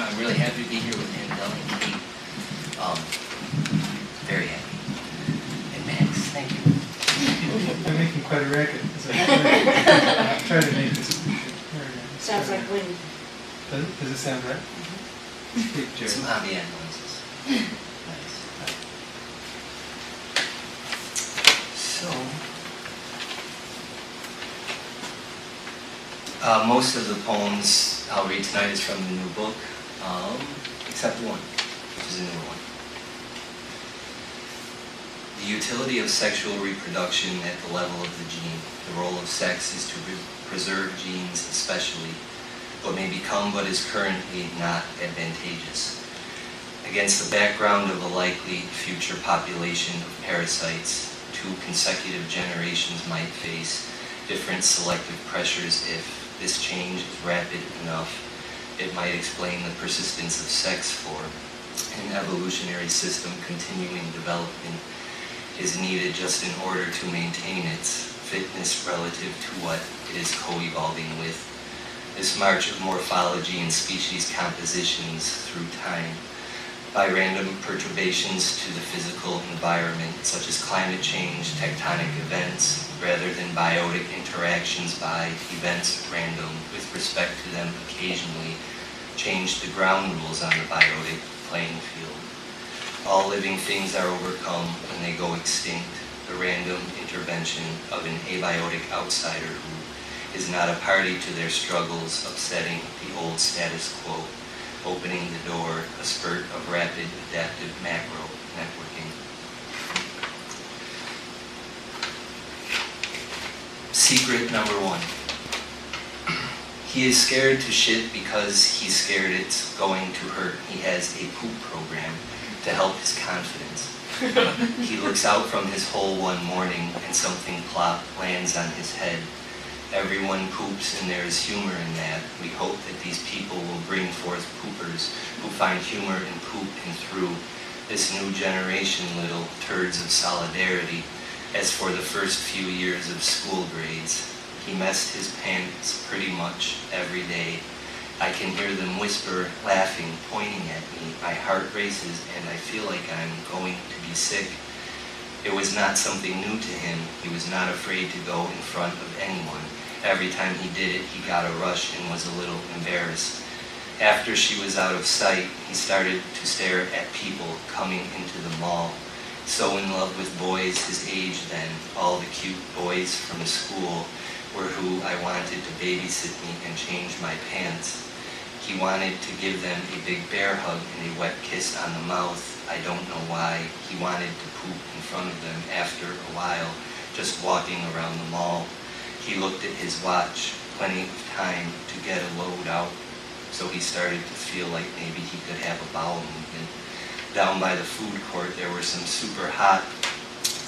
I'm really happy to be here with Annabelle and Kate. Very happy. And Max, thank you. I'm making quite a racket. I'll try to make this. Sounds like wind. Does it sound right? Speak, Jerry. Some ambient noises. Nice. So, most of the poems I'll read tonight is from the new book, except one, which is a new one. The utility of sexual reproduction at the level of the gene. The role of sex is to preserve genes especially, what may become but is currently not advantageous. Against the background of a likely future population of parasites, 2 consecutive generations might face different selective pressures. If this change is rapid enough, it might explain the persistence of sex, for an evolutionary system continuing development is needed just in order to maintain its fitness relative to what it is co-evolving with. This march of morphology and species compositions through time, by random perturbations to the physical environment, such as climate change, tectonic events, rather than biotic interactions by events at random with respect to them, occasionally change the ground rules on the biotic playing field. All living things are overcome when they go extinct, the random intervention of an abiotic outsider who is not a party to their struggles, upsetting the old status quo, opening the door, a spurt of rapid adaptive macro networking. Secret number 1. He is scared to shit because he's scared it's going to hurt. He has a poop program to help his confidence. He looks out from his hole one morning and something plop lands on his head. Everyone poops and there is humor in that. We hope that these people will bring forth poopers who find humor in poop and through this new generation little turds of solidarity. As for the first few years of school grades, he messed his pants pretty much every day. I can hear them whisper, laughing, pointing at me. My heart races and I feel like I'm going to be sick. It was not something new to him. He was not afraid to go in front of anyone. Every time he did it, he got a rush and was a little embarrassed. After she was out of sight, he started to stare at people coming into the mall. So in love with boys his age then, all the cute boys from school were who I wanted to babysit me and change my pants. He wanted to give them a big bear hug and a wet kiss on the mouth. I don't know why. He wanted to poop in front of them after a while, just walking around the mall. He looked at his watch, plenty of time to get a load out, so he started to feel like maybe he could have a bowel movement. Down by the food court there were some super hot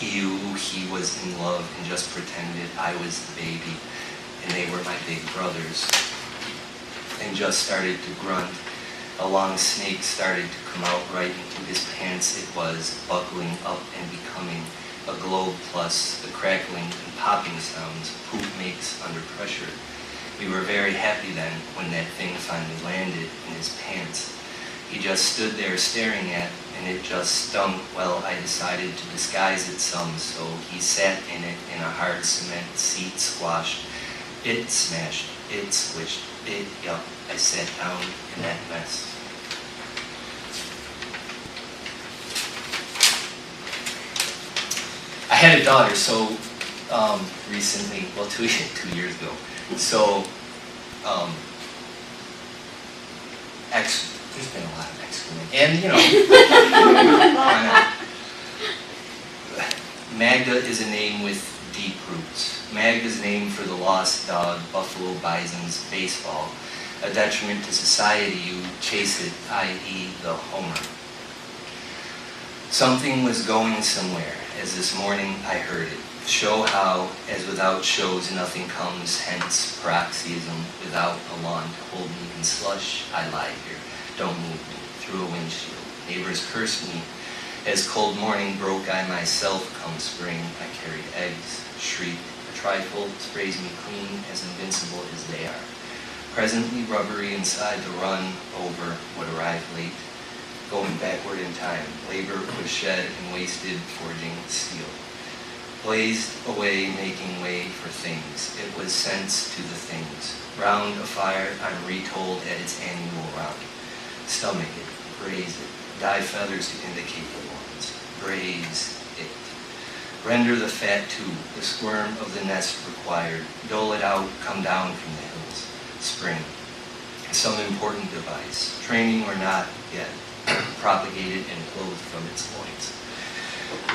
ew, he was in love and just pretended I was the baby and they were my big brothers, and just started to grunt. A long snake started to come out right into his pants. It was buckling up and becoming a globe, plus the crackling and popping sounds poop makes under pressure. We were very happy then when that thing finally landed in his pants. He just stood there staring at, and it just stunk. Well, I decided to disguise it some, so he sat in it in a hard cement seat, squashed. It smashed, it squished, it, yup. I sat down in that mess. I had a daughter, so recently, well, 2 years ago. So, there's been a lot of excrement, and Magda is a name with deep roots. Magda's name for the lost dog, Buffalo Bison's baseball. A detriment to society, you chase it, i.e. the homer. Something was going somewhere, as this morning I heard it. Show how, as without shows, nothing comes, hence paroxysm. Without a lawn to hold me in slush, I lie here, don't move me, through a windshield. Neighbors curse me. As cold morning broke, I myself, come spring, I carried eggs, shrieked. A trifle sprays me clean, as invincible as they are. presently rubbery inside the run over would arrive late, going backward in time. Labor was shed and wasted forging steel. Blazed away, making way for things. It was sense to the things. Round a fire, I'm retold at its annual round. Stomach it, braise it, dye feathers to indicate the ones. Braise it. Render the fat too, the squirm of the nest required. Dole it out, come down from the hills. Spring. Some important device, training or not yet, propagated and clothed from its loins.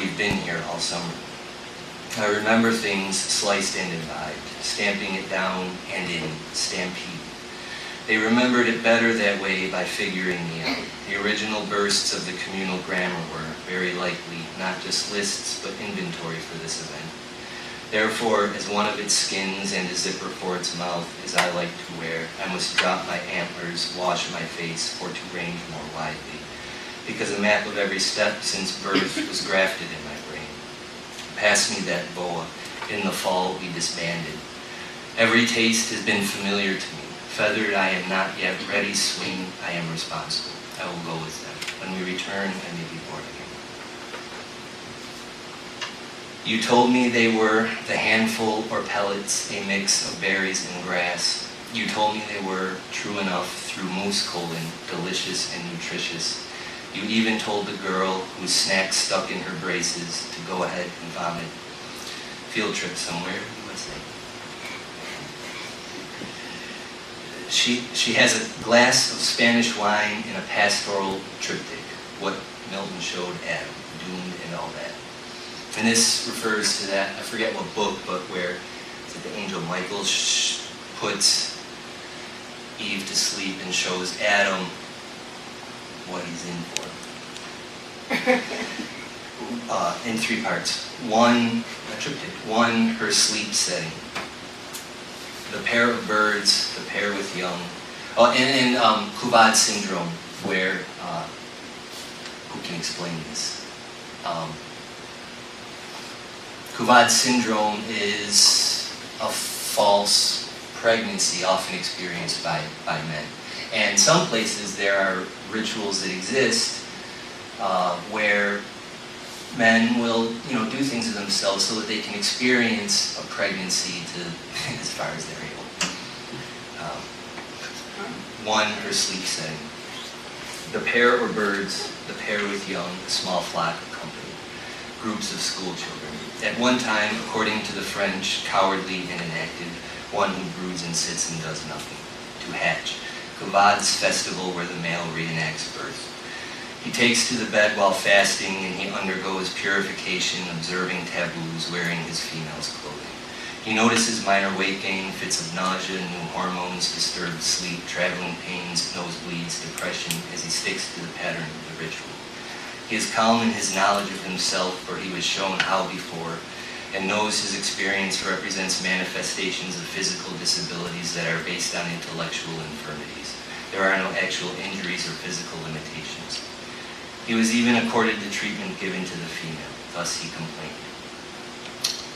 We've been here all summer. I remember things sliced and imbibed, stamping it down and in stampede. They remembered it better that way by figuring me out. The original bursts of the communal grammar were, very likely, not just lists, but inventory for this event. Therefore, as one of its skins and a zipper for its mouth, as I like to wear, I must drop my antlers, wash my face, for to range more widely. Because a map of every step since birth was grafted in my brain. Pass me that boa. In the fall, we disbanded. Every taste has been familiar to me. Feathered, I am not yet ready. Swing, I am responsible. I will go with them. When we return, I may be born again. You told me they were the handful or pellets, a mix of berries and grass. You told me they were, true enough, through moose colon, delicious and nutritious. You even told the girl whose snack stuck in her braces to go ahead and vomit. Field trip somewhere, USA. She has a glass of Spanish wine in a pastoral triptych, what Milton showed Adam, doomed and all that. And this refers to that, I forget what book, but where the angel Michael puts Eve to sleep and shows Adam what he's in for. In three parts. One, a triptych. One, her sleep setting. The pair of birds, the pair with young. Oh, and Kuvad syndrome, where, who can explain this? Kuvad syndrome is a false pregnancy often experienced by men. And some places there are rituals that exist where men will, do things to themselves so that they can experience a pregnancy to as far as they're able. One, her sleep setting. The pair or birds, the pair with young, a small flock accompanied. Groups of school children. At one time, according to the French, cowardly and inactive, one who broods and sits and does nothing. To hatch. Kuvad's festival where the male reenacts birth. He takes to the bed while fasting and he undergoes purification, observing taboos, wearing his female's clothing. He notices minor weight gain, fits of nausea, new hormones, disturbed sleep, traveling pains, nosebleeds, depression, as he sticks to the pattern of the ritual. He is calm in his knowledge of himself, for he was shown how before, and knows his experience represents manifestations of physical disabilities that are based on intellectual infirmities. There are no actual injuries or physical limitations. He was even accorded the treatment given to the female, thus he complained.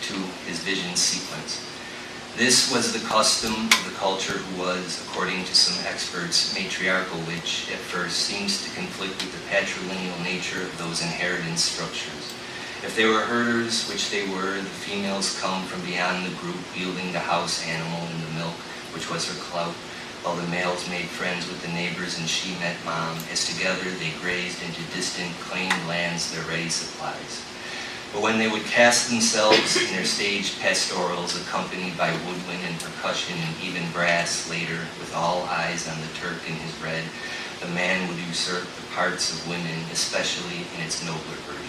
2. His vision sequence. This was the custom of the culture who was, according to some experts, matriarchal, which at first seems to conflict with the patrilineal nature of those inheritance structures. If they were herders, which they were, the females come from beyond the group, wielding the house animal and the milk, which was her clout, while the males made friends with the neighbors and she met mom, as together they grazed into distant claimed lands their ready supplies. But when they would cast themselves in their staged pastorals, accompanied by woodwind and percussion and even brass later, with all eyes on the Turk in his red, the man would usurp the parts of women, especially in its nobler version.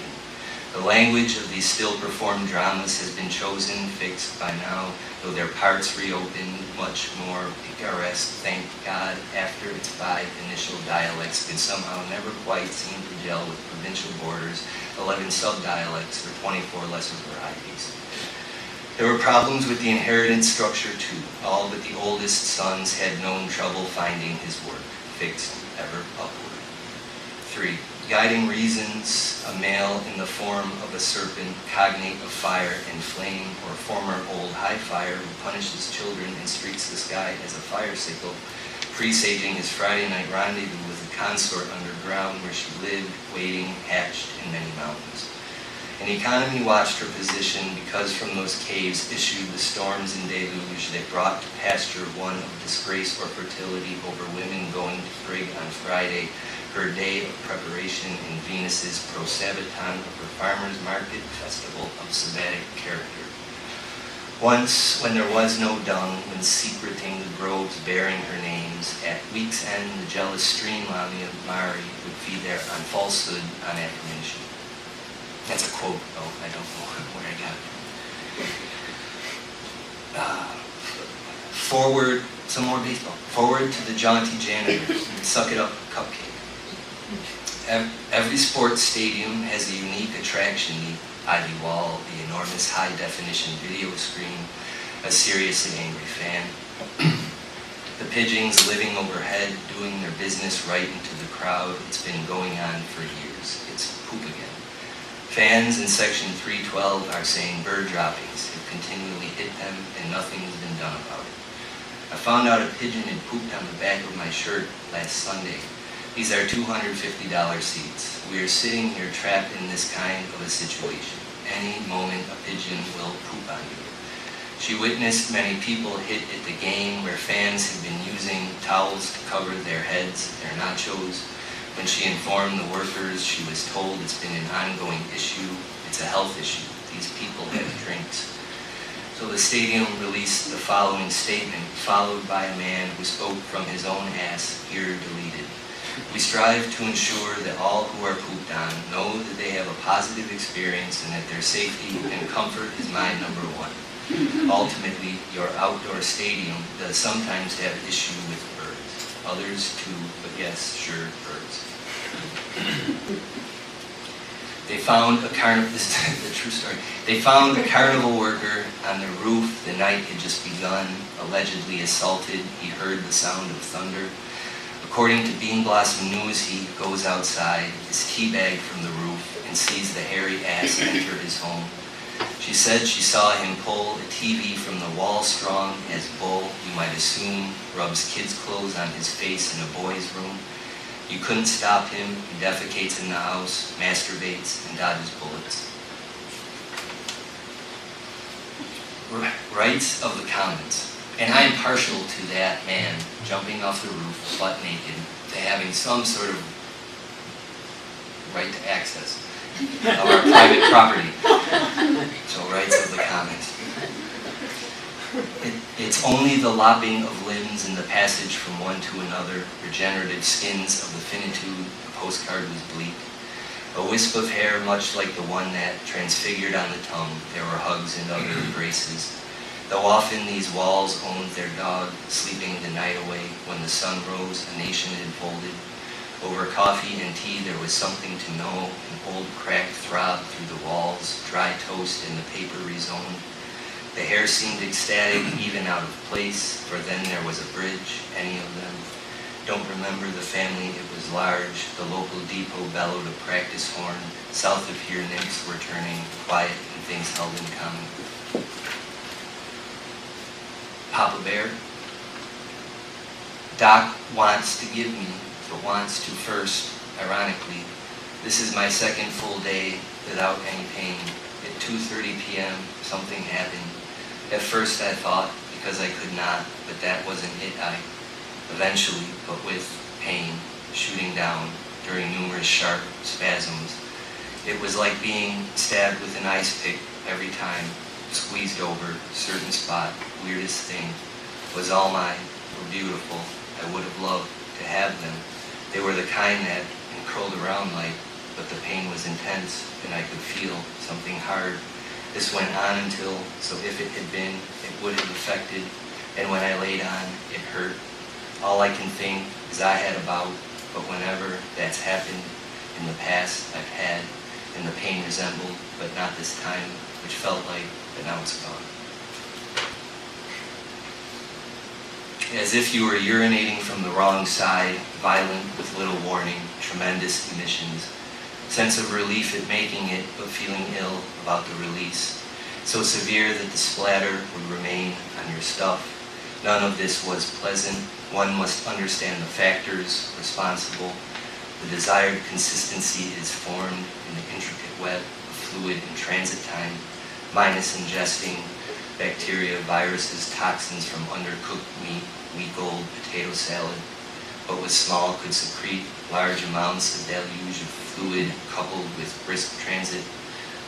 The language of these still performed dramas has been chosen, fixed by now, though their parts reopened, much more picaresque, thank God, after its 5 initial dialects could somehow never quite seem to gel with provincial borders, 11 sub-dialects, or 24 lesser varieties. There were problems with the inheritance structure too. All but the oldest sons had known trouble finding his work, fixed ever upward. 3. Guiding reasons, a male in the form of a serpent, cognate of fire and flame, or former old high fire who punishes children and streaks the sky as a fire sickle, presaging his Friday night rendezvous with a consort underground where she lived, waiting, hatched in many mountains. An economy watched her position because from those caves issued the storms and deluge that brought to pasture one of disgrace or fertility over women going to brig on Friday, her day of preparation in Venus's pro-sabaton of her farmer's market festival of sabbatic character. Once, when there was no dung, when secreting the groves bearing her names, at week's end the jealous stream-lami of Mari would feed there on falsehood, on affirmation. That's a quote, though. I don't know where I got it. Forward, some more baseball. Forward to the jaunty janitor. Suck it up, cupcake. Every sports stadium has a unique attraction, the ivy wall, the enormous high-definition video screen, a seriously angry fan. The pigeons living overhead, doing their business right into the crowd. It's been going on for years. It's poop again. Fans in section 312 are saying bird droppings have continually hit them and nothing's been done about it. I found out a pigeon had pooped on the back of my shirt last Sunday. These are $250 seats. We are sitting here trapped in this kind of a situation. Any moment a pigeon will poop on you. She witnessed many people hit at the game where fans had been using towels to cover their heads, their nachos. When she informed the workers, she was told it's been an ongoing issue. It's a health issue. These people have drinks. So the stadium released the following statement, followed by a man who spoke from his own ass, here deleted. We strive to ensure that all who are pooped on know that they have a positive experience and that their safety and comfort is my number one. Ultimately, your outdoor stadium does sometimes have issue with birds. Others too, but yes, sure, birds. They found a carnival, this is the true story. They found a carnival worker on the roof. The night had just begun. Allegedly assaulted, he heard the sound of thunder. According to Bean Blossom News, he goes outside, is teabagged from the roof, and sees the hairy ass enter his home. She said she saw him pull a TV from the wall strong as Bull, you might assume, rubs kids' clothes on his face in a boy's room. You couldn't stop him. He defecates in the house, masturbates, and dodges bullets. Rights of the Commons. And I am partial to that man jumping off the roof, butt naked, to having some sort of right to access of our private property. So rights of the commons. It's only the lopping of limbs and the passage from one to another, regenerative skins of the finitude. The postcard was bleak. A wisp of hair much like the one that transfigured on the tongue. There were hugs and other embraces. Though often these walls owned their dog, sleeping the night away. When the sun rose, a nation had folded. Over coffee and tea there was something to know. An old crack throbbed through the walls, dry toast and the paper rezoned. The hair seemed ecstatic, even out of place, for then there was a bridge, any of them. Don't remember the family, it was large. The local depot bellowed a practice horn. South of here nymphs were turning, quiet and things held in common. Papa Bear. Doc wants to give me, but wants to first, ironically. This is my second full day without any pain. At 2:30 p.m., something happened. At first I thought, because I could not, but that wasn't it. Eventually, but with pain, shooting down during numerous sharp spasms. It was like being stabbed with an ice pick every time, squeezed over, certain spot, weirdest thing. Was all mine, were beautiful. I would have loved to have them. They were the kind that curled around like, but the pain was intense and I could feel something hard. This went on until, so if it had been, it would have affected, and when I laid on, it hurt. All I can think is I had about, but whenever that's happened in the past, I've had, and the pain resembled, but not this time, which felt like, but now it's gone. As if you were urinating from the wrong side, violent with little warning, tremendous emissions. Sense of relief at making it, but feeling ill about the release. So severe that the splatter would remain on your stuff. None of this was pleasant. One must understand the factors responsible. The desired consistency is formed in the intricate web of fluid in transit time, minus ingesting bacteria, viruses, toxins from undercooked meat, week-old potato salad, but was small could secrete large amounts of deluge of fluid coupled with brisk transit.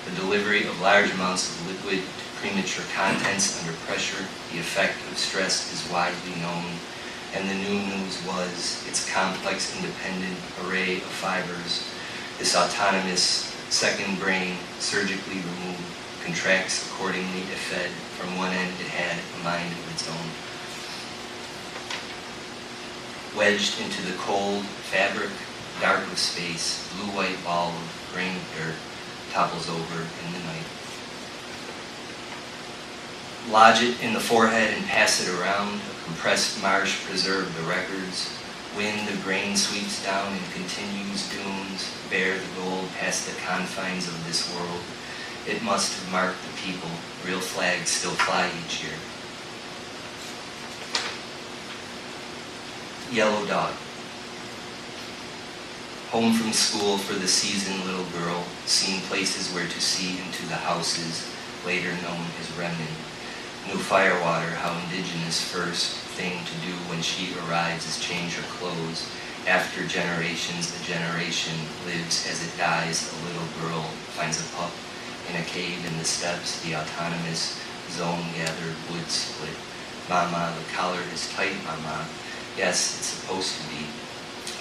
The delivery of large amounts of liquid to premature contents under pressure, the effect of stress is widely known, and the new news was its complex independent array of fibers. This autonomous second brain, surgically removed, contracts accordingly if fed. From one end it had a mind of its own. Wedged into the cold fabric, dark of space, blue-white ball of grain of dirt topples over in the night. Lodge it in the forehead and pass it around. A compressed marsh preserve the records. Wind the grain sweeps down and continues dunes, bear the gold past the confines of this world. It must have marked the people. Real flags still fly each year. Yellow dog. Home from school for the season, little girl, seen places where to see into the houses, later known as remnant. Knew firewater, how indigenous first thing to do when she arrives is change her clothes. After generations, a generation lives as it dies. A little girl finds a pup in a cave in the steppes, the autonomous zone gathered wood split. Mama, the collar is tight, mama. Yes, it's supposed to be.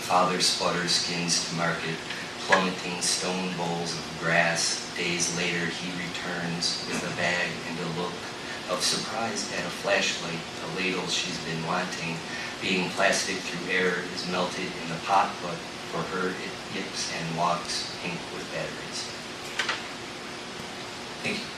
Father sputters skins to market, plummeting stone bowls of grass. Days later he returns with a bag and a look of surprise at a flashlight, a ladle she's been wanting. Being plastic through air is melted in the pot, but for her it yips and walks pink with batteries. Thank you.